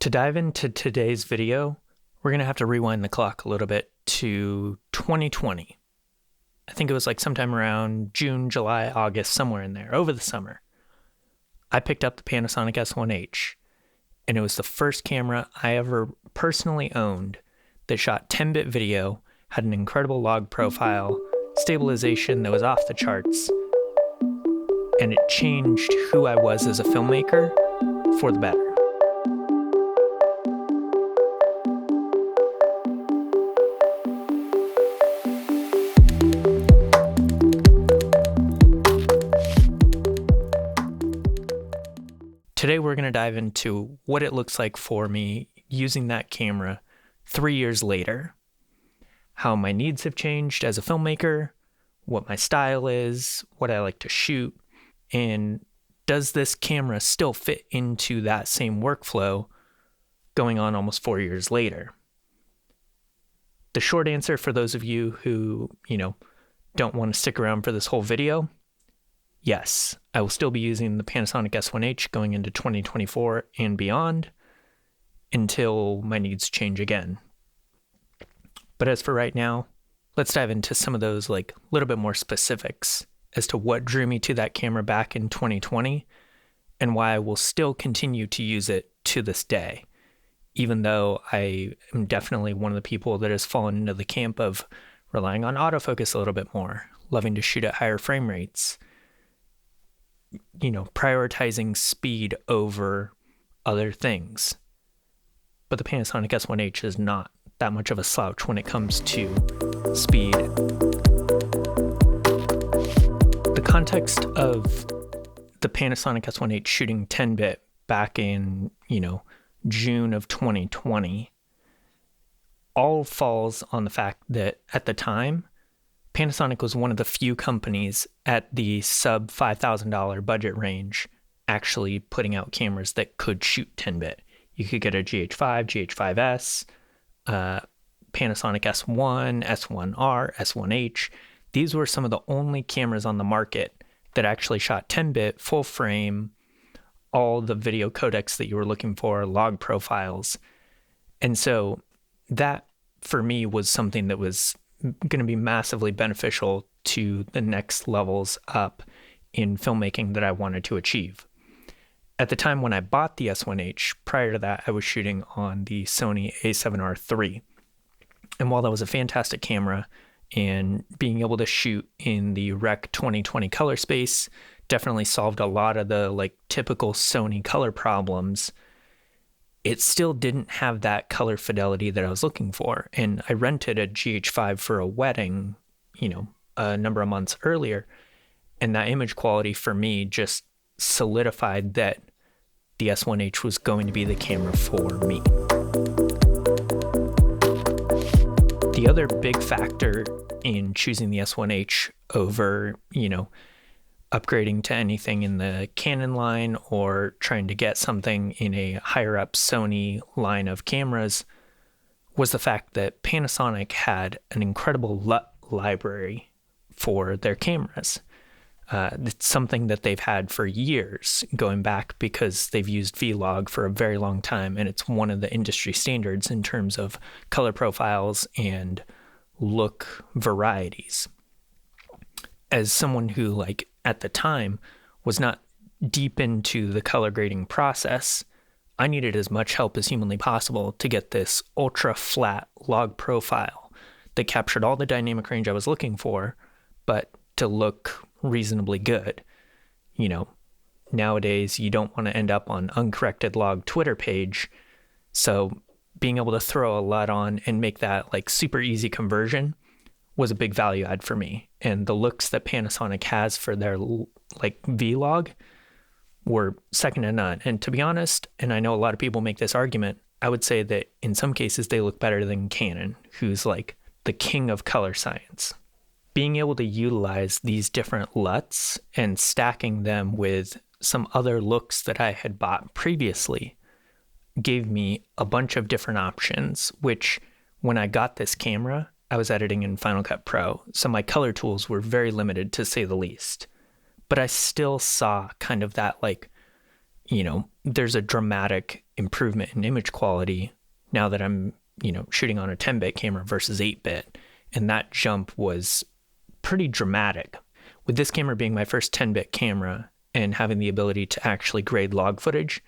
To dive into today's video, we're going to have to rewind the clock a little bit to 2020. I think it was like sometime around June, July, August, somewhere in there, over the summer. I picked up the Panasonic S1H, and it was the first camera I ever personally owned that shot 10-bit video, had an incredible log profile, stabilization that was off the charts, and it changed who I was as a filmmaker for the better. Today we're going to dive into what it looks like for me using that camera 3 years later, how my needs have changed as a filmmaker, what my style is, what I like to shoot, and does this camera still fit into that same workflow going on almost 4 years later? The short answer for those of you who, don't want to stick around for this whole video, yes, I will still be using the Panasonic S1H going into 2024 and beyond until my needs change again. But as for right now, let's dive into some of those little bit more specifics as to what drew me to that camera back in 2020 and why I will still continue to use it to this day, even though I am definitely one of the people that has fallen into the camp of relying on autofocus a little bit more, loving to shoot at higher frame rates, prioritizing speed over other things. But the Panasonic S1H is not that much of a slouch when it comes to speed. The context of the Panasonic S1H shooting 10-bit back in, June of 2020 all falls on the fact that at the time, Panasonic was one of the few companies at the sub $5,000 budget range actually putting out cameras that could shoot 10-bit. You could get a GH5, GH5S, Panasonic S1, S1R, S1H. These were some of the only cameras on the market that actually shot 10-bit, full frame, all the video codecs that you were looking for, log profiles. And so that, for me, was something that was going to be massively beneficial to the next levels up in filmmaking that I wanted to achieve. At the time when I bought the S1H, prior to that, I was shooting on the Sony A7R III. And while that was a fantastic camera and being able to shoot in the Rec 2020 color space definitely solved a lot of the typical Sony color problems, it still didn't have that color fidelity that I was looking for. And I rented a GH5 for a wedding, a number of months earlier. And that image quality for me just solidified that the S1H was going to be the camera for me. The other big factor in choosing the S1H over, upgrading to anything in the Canon line or trying to get something in a higher up Sony line of cameras was the fact that Panasonic had an incredible LUT library for their cameras. It's something that they've had for years, going back because they've used V-Log for a very long time, and it's one of the industry standards in terms of color profiles and look varieties. As someone who, at the time, was not deep into the color grading process, I needed as much help as humanly possible to get this ultra flat log profile that captured all the dynamic range I was looking for, but to look reasonably good. Nowadays you don't want to end up on uncorrected log Twitter page, so being able to throw a LUT on and make that super easy conversion was a big value add for me. And the looks that Panasonic has for their V-Log were second to none. And to be honest, and I know a lot of people make this argument, I would say that in some cases they look better than Canon, who's the king of color science. Being able to utilize these different LUTs and stacking them with some other looks that I had bought previously gave me a bunch of different options, which when I got this camera, I was editing in Final Cut Pro, so my color tools were very limited to say the least. But I still saw kind of that there's a dramatic improvement in image quality now that I'm, shooting on a 10-bit camera versus 8-bit. And that jump was pretty dramatic. With this camera being my first 10-bit camera and having the ability to actually grade log footage,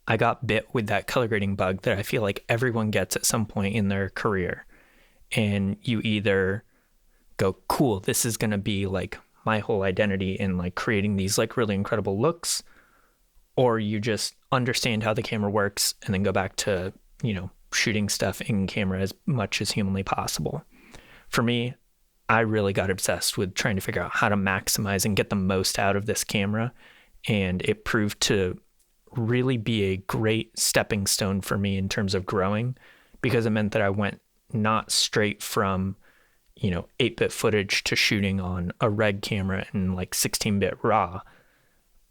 I got bit with that color grading bug that I feel like everyone gets at some point in their career. And you either go, cool, this is going to be like my whole identity in like creating these like really incredible looks, or you just understand how the camera works and then go back to, shooting stuff in camera as much as humanly possible. For me, I really got obsessed with trying to figure out how to maximize and get the most out of this camera. And it proved to really be a great stepping stone for me in terms of growing, because it meant that I went not straight from, 8-bit footage to shooting on a Reg camera and like 16-bit RAW.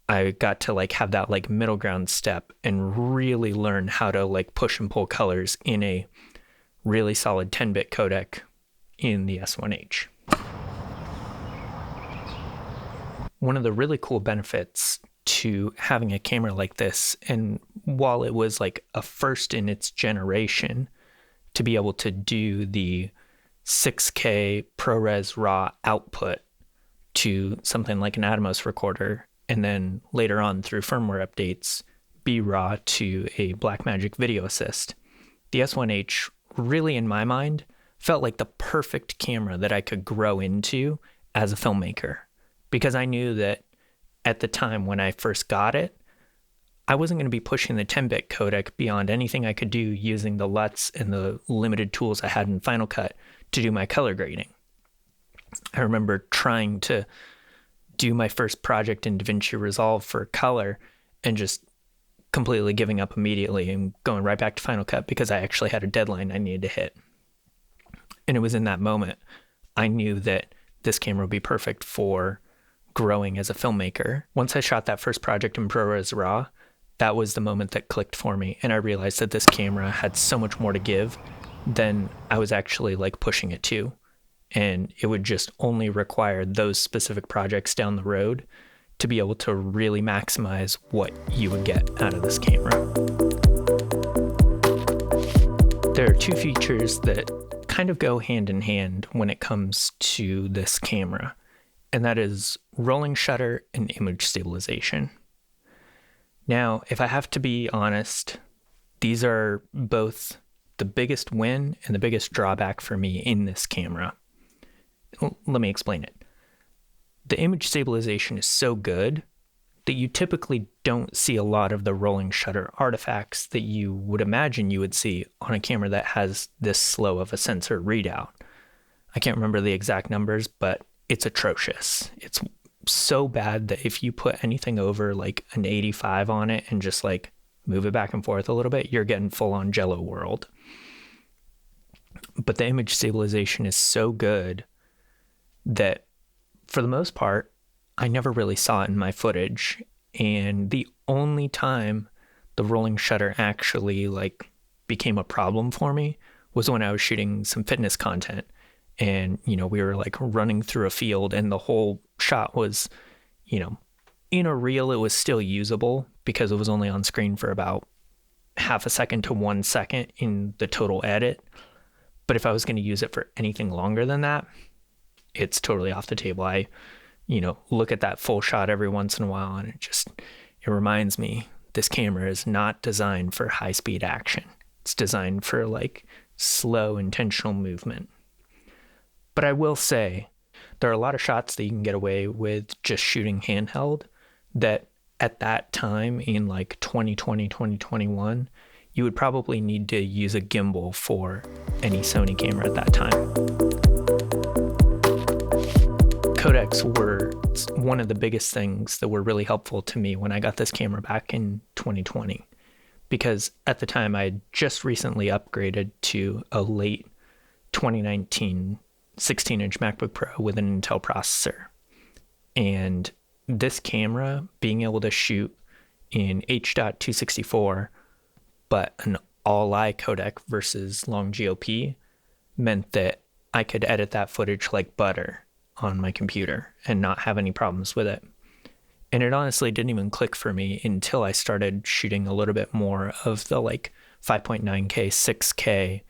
I got to like have that like middle ground step and really learn how to like push and pull colors in a really solid 10-bit codec in the S1H. One of the really cool benefits to having a camera like this, and while it was like a first in its generation, to be able to do the 6K ProRes RAW output to something like an Atomos recorder, and then later on through firmware updates, be RAW to a Blackmagic Video Assist. The S1H really, in my mind, felt like the perfect camera that I could grow into as a filmmaker, because I knew that at the time when I first got it, I wasn't going to be pushing the 10-bit codec beyond anything I could do using the LUTs and the limited tools I had in Final Cut to do my color grading. I remember trying to do my first project in DaVinci Resolve for color and just completely giving up immediately and going right back to Final Cut because I actually had a deadline I needed to hit. And it was in that moment I knew that this camera would be perfect for growing as a filmmaker. Once I shot that first project in ProRes RAW, that was the moment that clicked for me, and I realized that this camera had so much more to give than I was actually like pushing it to. And it would just only require those specific projects down the road to be able to really maximize what you would get out of this camera. There are two features that kind of go hand in hand when it comes to this camera, and that is rolling shutter and image stabilization. Now, if I have to be honest, these are both the biggest win and the biggest drawback for me in this camera. Let me explain it. The image stabilization is so good that you typically don't see a lot of the rolling shutter artifacts that you would imagine you would see on a camera that has this slow of a sensor readout. I can't remember the exact numbers, but it's atrocious. It's so bad that if you put anything over like an 85 on it and just like move it back and forth a little bit, you're getting full on Jello world. But the image stabilization is so good that for the most part, I never really saw it in my footage. And the only time the rolling shutter actually like became a problem for me was when I was shooting some fitness content. And, we were like running through a field and the whole shot was, in a reel, it was still usable because it was only on screen for about half a second to 1 second in the total edit. But if I was going to use it for anything longer than that, it's totally off the table. I, look at that full shot every once in a while and it reminds me this camera is not designed for high speed action. It's designed for like slow intentional movement. But I will say there are a lot of shots that you can get away with just shooting handheld that at that time in like 2020, 2021, you would probably need to use a gimbal for any Sony camera at that time. Codecs were one of the biggest things that were really helpful to me when I got this camera back in 2020, because at the time I had just recently upgraded to a late 2019 16-inch MacBook Pro with an Intel processor. And this camera, being able to shoot in H.264, but an all-I codec versus long GOP, meant that I could edit that footage like butter on my computer and not have any problems with it. And it honestly didn't even click for me until I started shooting a little bit more of the like 5.9K, 6K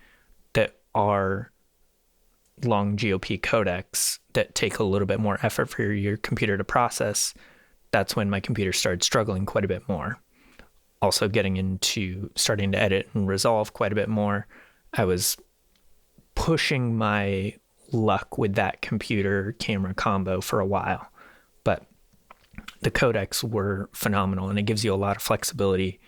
that are long GOP codecs that take a little bit more effort for your computer to process. That's when my computer started struggling quite a bit more. Also getting into starting to edit and resolve quite a bit more. I was pushing my luck with that computer camera combo for a while, but the codecs were phenomenal, and it gives you a lot of flexibility.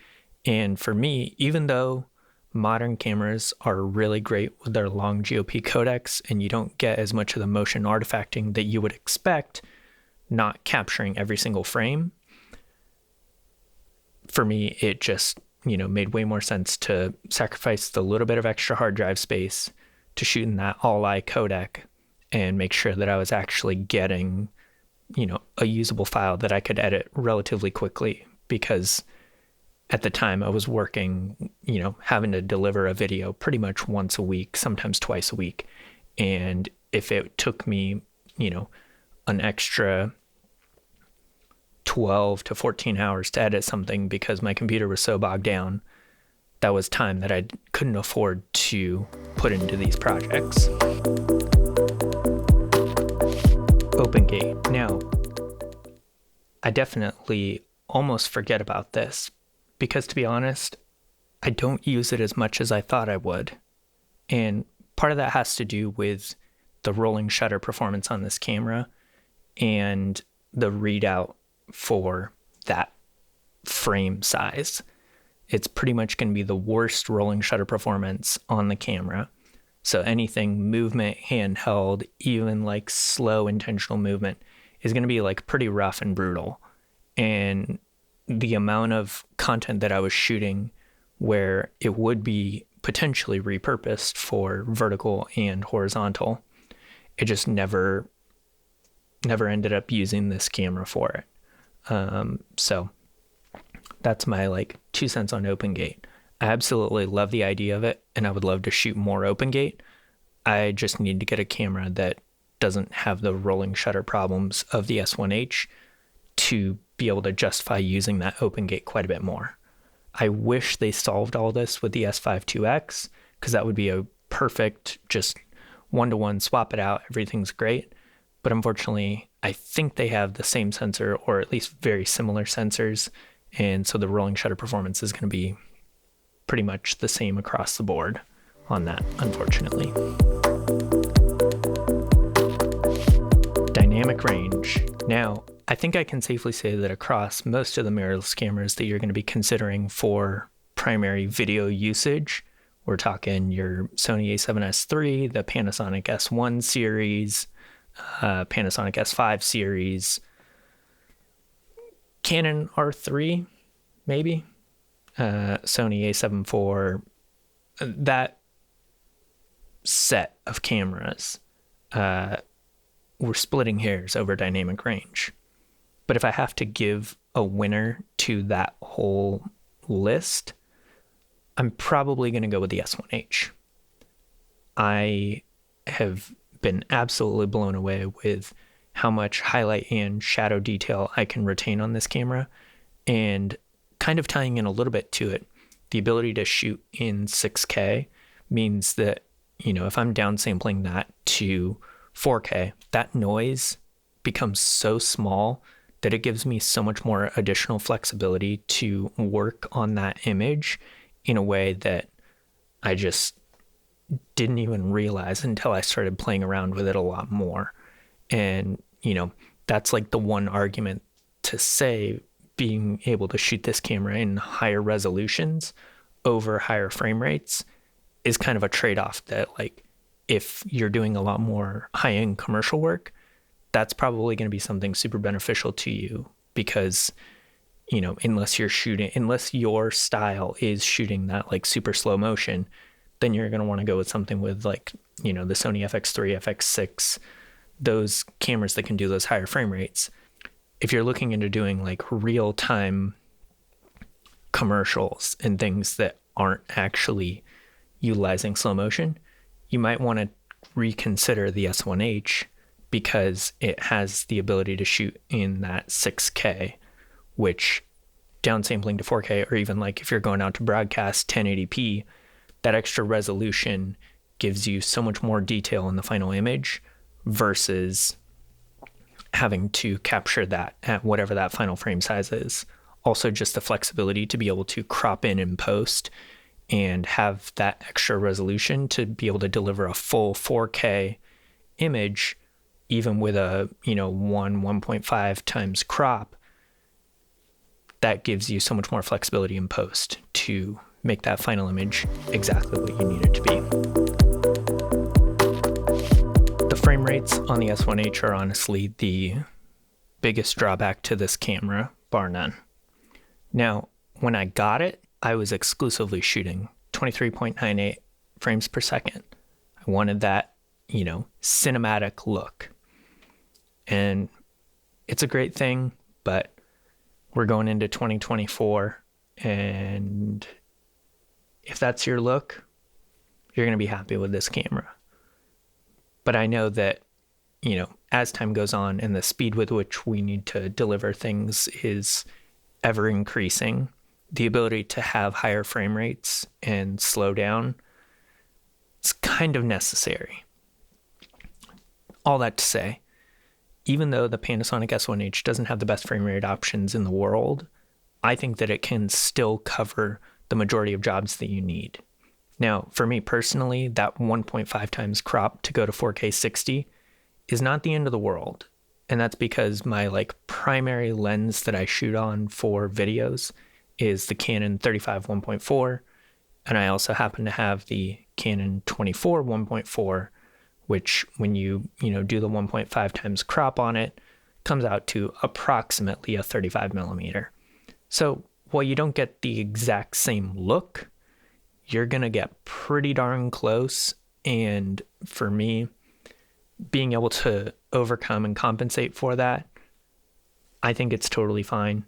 And for me, even though modern cameras are really great with their long GOP codecs and you don't get as much of the motion artifacting that you would expect, not capturing every single frame, for me, it just, made way more sense to sacrifice the little bit of extra hard drive space to shoot in that all-eye codec and make sure that I was actually getting, a usable file that I could edit relatively quickly, because at the time I was working, having to deliver a video pretty much once a week, sometimes twice a week. And if it took me, an extra 12 to 14 hours to edit something because my computer was so bogged down, that was time that I couldn't afford to put into these projects. OpenGate. Now, I definitely almost forget about this because, to be honest, I don't use it as much as I thought I would. And part of that has to do with the rolling shutter performance on this camera and the readout for that frame size. It's pretty much going to be the worst rolling shutter performance on the camera. So anything movement, handheld, even like slow intentional movement is going to be like pretty rough and brutal. And the amount of content that I was shooting where it would be potentially repurposed for vertical and horizontal, it just never ended up using this camera for it. So that's my like 2 cents on OpenGate. I absolutely love the idea of it, and I would love to shoot more OpenGate. I just need to get a camera that doesn't have the rolling shutter problems of the S1H to be able to justify using that OpenGate quite a bit more. I wish they solved all this with the S5 IIX, because that would be a perfect just one-to-one swap it out. Everything's great. But unfortunately, I think they have the same sensor, or at least very similar sensors. And so the rolling shutter performance is going to be pretty much the same across the board on that, unfortunately. Dynamic range. Now, I think I can safely say that across most of the mirrorless cameras that you're going to be considering for primary video usage, we're talking your Sony A7S III, the Panasonic S1 series, Panasonic S5 series, Canon R3, maybe, Sony A7 IV, that set of cameras, we're splitting hairs over dynamic range. But if I have to give a winner to that whole list, I'm probably going to go with the S1H. I have been absolutely blown away with how much highlight and shadow detail I can retain on this camera. And kind of tying in a little bit to it, the ability to shoot in 6K means that, if I'm downsampling that to 4K, that noise becomes so small that it gives me so much more additional flexibility to work on that image in a way that I just didn't even realize until I started playing around with it a lot more. And, that's like the one argument to say being able to shoot this camera in higher resolutions over higher frame rates is kind of a trade-off that, like, if you're doing a lot more high-end commercial work, that's probably going to be something super beneficial to you because, unless your style is shooting that like super slow motion, then you're going to want to go with something with like, the Sony FX3, FX6, those cameras that can do those higher frame rates. If you're looking into doing like real-time commercials and things that aren't actually utilizing slow motion, you might want to reconsider the S1H because it has the ability to shoot in that 6K which downsampling to 4K, or even like if you're going out to broadcast 1080p, that extra resolution gives you so much more detail in the final image versus having to capture that at whatever that final frame size is. Also, just the flexibility to be able to crop in post and have that extra resolution to be able to deliver a full 4K image, even with a 1.5 times crop. That gives you so much more flexibility in post to make that final image exactly what you need it to be. The frame rates on the S1H are honestly the biggest drawback to this camera, bar none. Now, when I got it, I was exclusively shooting 23.98 frames per second. I wanted that, cinematic look. And it's a great thing, but we're going into 2024, and if that's your look, you're going to be happy with this camera. But I know that, as time goes on and the speed with which we need to deliver things is ever increasing, the ability to have higher frame rates and slow down is kind of necessary. All that to say, even though the Panasonic S1H doesn't have the best frame rate options in the world, I think that it can still cover the majority of jobs that you need. Now, for me personally, that 1.5 times crop to go to 4K 60 is not the end of the world. And that's because my primary lens that I shoot on for videos is the Canon 35 1.4. And I also happen to have the Canon 24 1.4, which when you do the 1.5 times crop on it, comes out to approximately a 35 millimeter. So while you don't get the exact same look, you're going to get pretty darn close. And for me, being able to overcome and compensate for that, I think it's totally fine.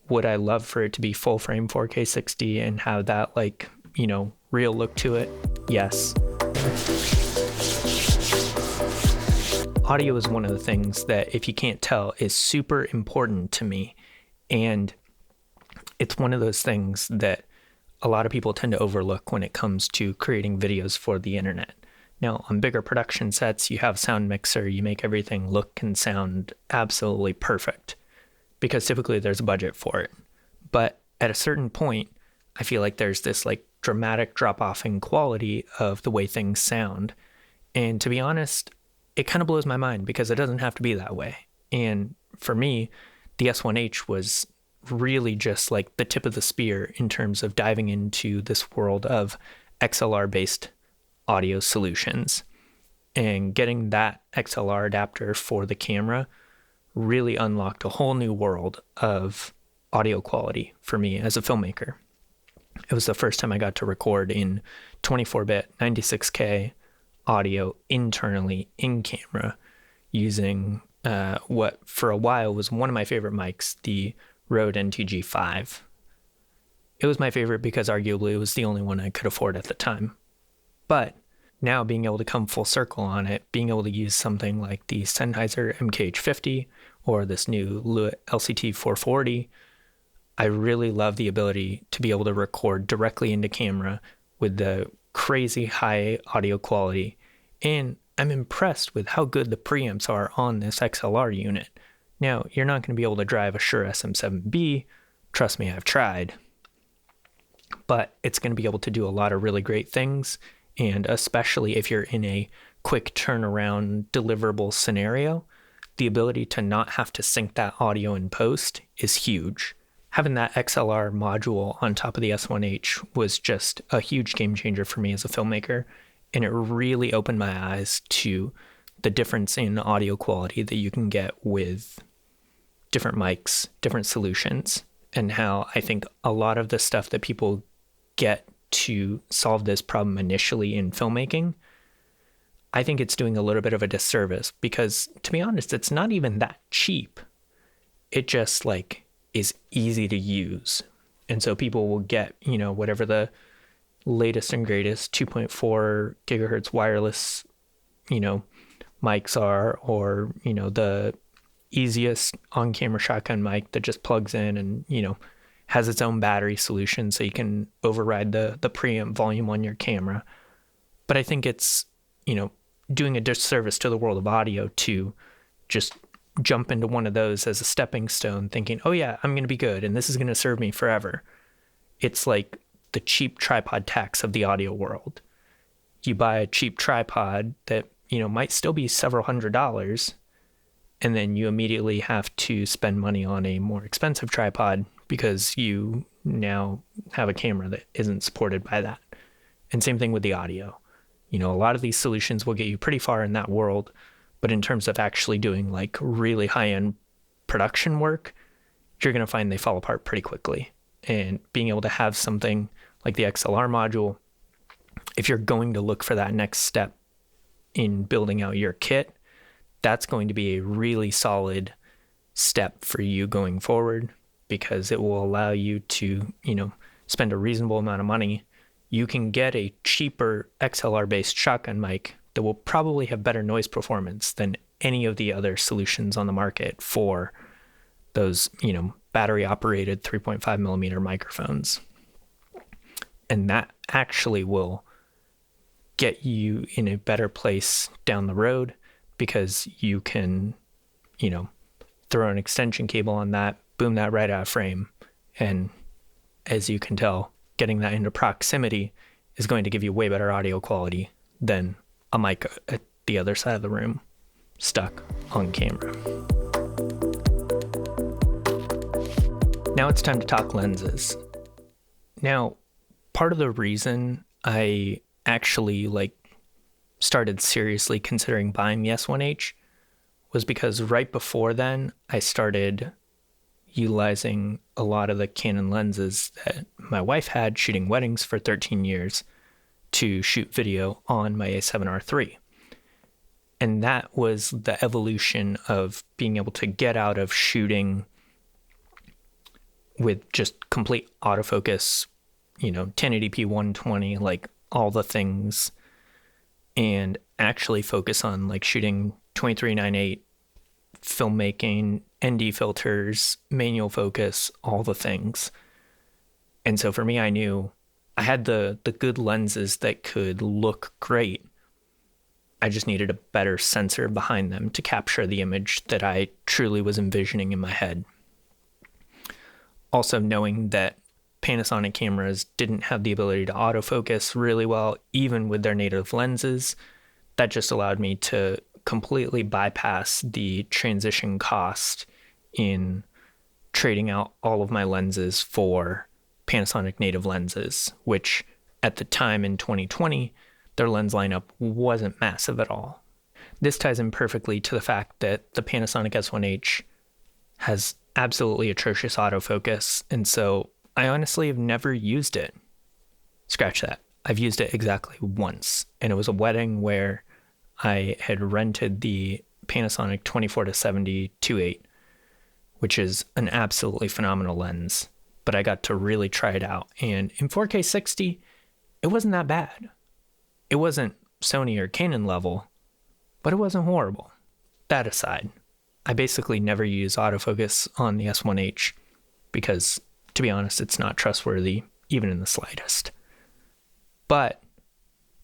Would I love for it to be full frame 4K 60 and have that real look to it? Yes. Audio is one of the things that, if you can't tell, is super important to me. And it's one of those things that a lot of people tend to overlook when it comes to creating videos for the internet. Now, on bigger production sets, you have sound mixer, you make everything look and sound absolutely perfect because typically there's a budget for it. But at a certain point, I feel like there's this dramatic drop off in quality of the way things sound. And to be honest, it kind of blows my mind because it doesn't have to be that way. And for me, the S1H was really just the tip of the spear in terms of diving into this world of XLR-based audio solutions. And getting that XLR adapter for the camera really unlocked a whole new world of audio quality for me as a filmmaker. It was the first time I got to record in 24-bit 96K audio internally in camera using what for a while was one of my favorite mics, the Rode NTG5. It was my favorite because arguably it was the only one I could afford at the time. But now being able to come full circle on it, being able to use something like the Sennheiser MKH50 or this new Lewitt LCT 440, I really love the ability to be able to record directly into camera with the crazy high audio quality. And I'm impressed with how good the preamps are on this XLR unit. Now, you're not going to be able to drive a Shure SM7B. Trust me, I've tried. But it's going to be able to do a lot of really great things. And especially if you're in a quick turnaround deliverable scenario, the ability to not have to sync that audio in post is huge. Having that XLR module on top of the S1H was just a huge game changer for me as a filmmaker. And it really opened my eyes to the difference in audio quality that you can get with different mics, different solutions, and how I think a lot of the stuff that people get to solve this problem initially in filmmaking, I think it's doing a little bit of a disservice because, to be honest, it's not even that cheap. It just is easy to use. And so people will get, whatever the latest and greatest 2.4 gigahertz wireless, mics are, or, the easiest on-camera shotgun mic that just plugs in and, has its own battery solution so you can override the preamp volume on your camera. But I think it's, doing a disservice to the world of audio to just jump into one of those as a stepping stone thinking, oh yeah, I'm going to be good and this is going to serve me forever. It's like the cheap tripod tax of the audio world. You buy a cheap tripod that, might still be several $100s, and then you immediately have to spend money on a more expensive tripod because you now have a camera that isn't supported by that. And same thing with the audio. A lot of these solutions will get you pretty far in that world, but in terms of actually doing like really high-end production work, you're going to find they fall apart pretty quickly. And being able to have something like the XLR module, if you're going to look for that next step in building out your kit, that's going to be a really solid step for you going forward, because it will allow you to, spend a reasonable amount of money. You can get a cheaper XLR-based shotgun mic that will probably have better noise performance than any of the other solutions on the market for those, battery-operated 3.5 millimeter microphones. And that actually will get you in a better place down the road, because you can, throw an extension cable on that, boom that right out of frame. And as you can tell, getting that into proximity is going to give you way better audio quality than a mic at the other side of the room stuck on camera. Now it's time to talk lenses. Now, part of the reason I actually started seriously considering buying the S1H was because right before then I started utilizing a lot of the Canon lenses that my wife had shooting weddings for 13 years to shoot video on my A7R III. And that was the evolution of being able to get out of shooting with just complete autofocus, 1080p 120, all the things, and actually focus on shooting 23.9.8, filmmaking, ND filters, manual focus, all the things. And so for me, I knew I had the good lenses that could look great. I just needed a better sensor behind them to capture the image that I truly was envisioning in my head. Also knowing that Panasonic cameras didn't have the ability to autofocus really well, even with their native lenses, that just allowed me to completely bypass the transition cost in trading out all of my lenses for Panasonic native lenses, which at the time in 2020, their lens lineup wasn't massive at all. This ties in perfectly to the fact that the Panasonic S1H has absolutely atrocious autofocus, and so I honestly have never used it. Scratch that. I've used it exactly once, and it was a wedding where I had rented the Panasonic 24-70 2.8, which is an absolutely phenomenal lens, but I got to really try it out. And in 4K 60, it wasn't that bad. It wasn't Sony or Canon level, but it wasn't horrible. That aside, I basically never use autofocus on the S1H because, to be honest, it's not trustworthy, even in the slightest. But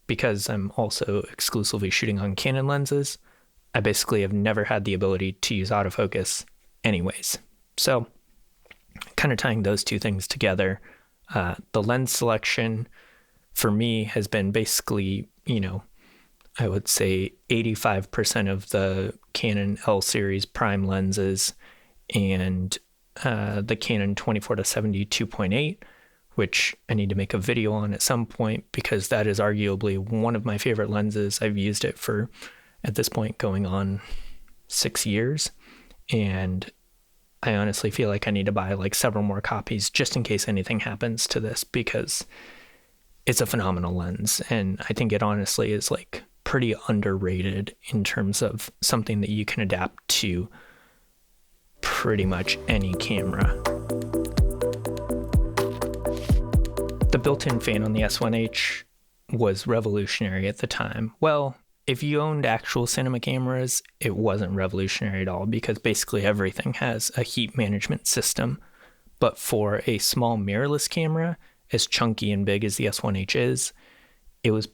because I'm also exclusively shooting on Canon lenses, I basically have never had the ability to use autofocus anyways. So kind of tying those two things together, the lens selection for me has been basically, I would say 85% of the Canon L series prime lenses and the Canon 24-70 2.8, which I need to make a video on at some point because that is arguably one of my favorite lenses. I've used it for, at this point, going on 6 years. And I honestly feel like I need to buy several more copies just in case anything happens to this, because it's a phenomenal lens. And I think it honestly is pretty underrated in terms of something that you can adapt to pretty much any camera. The built-in fan on the S1H was revolutionary at the time. Well, if you owned actual cinema cameras, it wasn't revolutionary at all because basically everything has a heat management system. But for a small mirrorless camera, as chunky and big as the S1H is, it was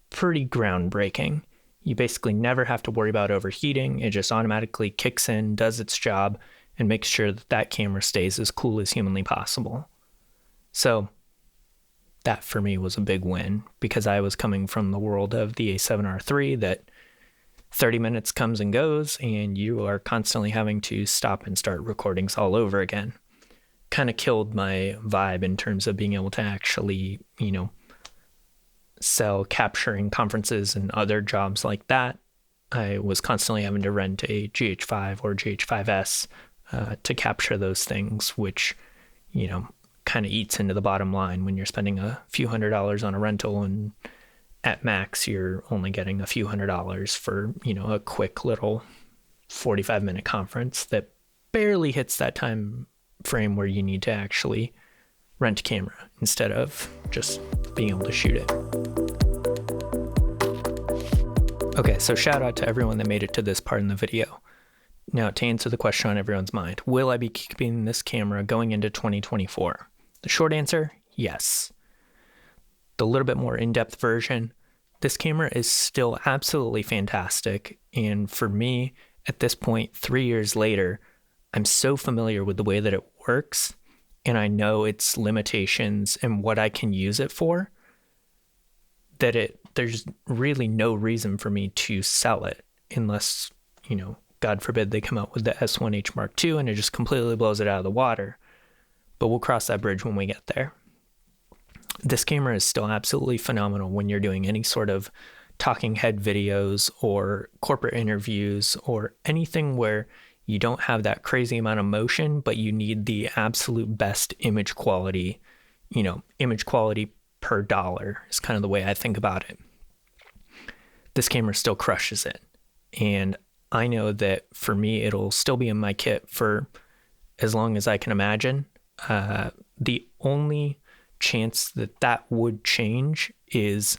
pretty groundbreaking. You basically never have to worry about overheating. It just automatically kicks in, does its job, and makes sure that that camera stays as cool as humanly possible. So that for me was a big win because I was coming from the world of the A7R3 that 30 minutes comes and goes and you are constantly having to stop and start recordings all over again. Kind of killed my vibe in terms of being able to actually, sell capturing conferences and other jobs like that. I was constantly having to rent a GH5 or GH5S to capture those things, which, kind of eats into the bottom line when you're spending a few $100s on a rental and at max you're only getting a few $100s for, a quick little 45-minute conference that barely hits that time frame where you need to actually rent a camera instead of just being able to shoot it. Okay, so shout out to everyone that made it to this part in the video. Now, to answer the question on everyone's mind, will I be keeping this camera going into 2024? The short answer, yes. The little bit more in-depth version, this camera is still absolutely fantastic. And for me, at this point, 3 years later, I'm so familiar with the way that it works, and I know its limitations and what I can use it for, that there's really no reason for me to sell it unless, God forbid they come out with the S1H Mark II and it just completely blows it out of the water. But we'll cross that bridge when we get there. This camera is still absolutely phenomenal when you're doing any sort of talking head videos or corporate interviews or anything where you don't have that crazy amount of motion, but you need the absolute best image quality, image quality per dollar is kind of the way I think about it. This camera still crushes it. And I know that for me, it'll still be in my kit for as long as I can imagine. The only chance that would change is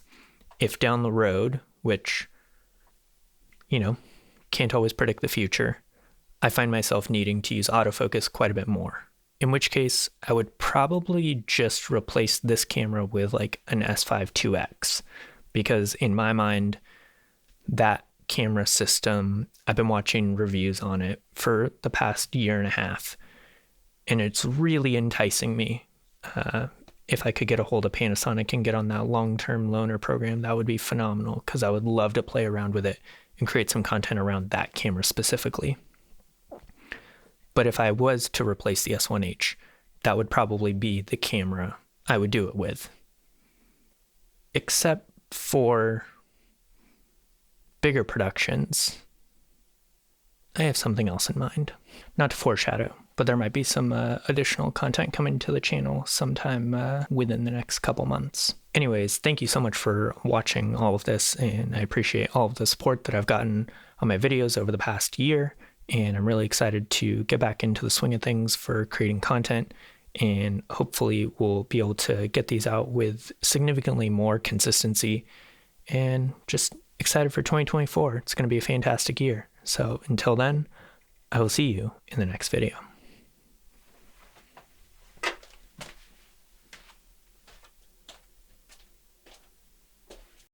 if down the road, which, can't always predict the future, I find myself needing to use autofocus quite a bit more. In which case, I would probably just replace this camera with like an S5 2X, because in my mind, that camera system, I've been watching reviews on it for the past year and a half, and it's really enticing me. If I could get a hold of Panasonic and get on that long-term loaner program, that would be phenomenal, because I would love to play around with it and create some content around that camera specifically. But if I was to replace the S1H, that would probably be the camera I would do it with. Except for bigger productions, I have something else in mind. Not to foreshadow, but there might be some additional content coming to the channel sometime within the next couple months. Anyways, thank you so much for watching all of this, and I appreciate all of the support that I've gotten on my videos over the past year, and I'm really excited to get back into the swing of things for creating content, and hopefully we'll be able to get these out with significantly more consistency, and just excited for 2024. It's going to be a fantastic year. So until then, I will see you in the next video.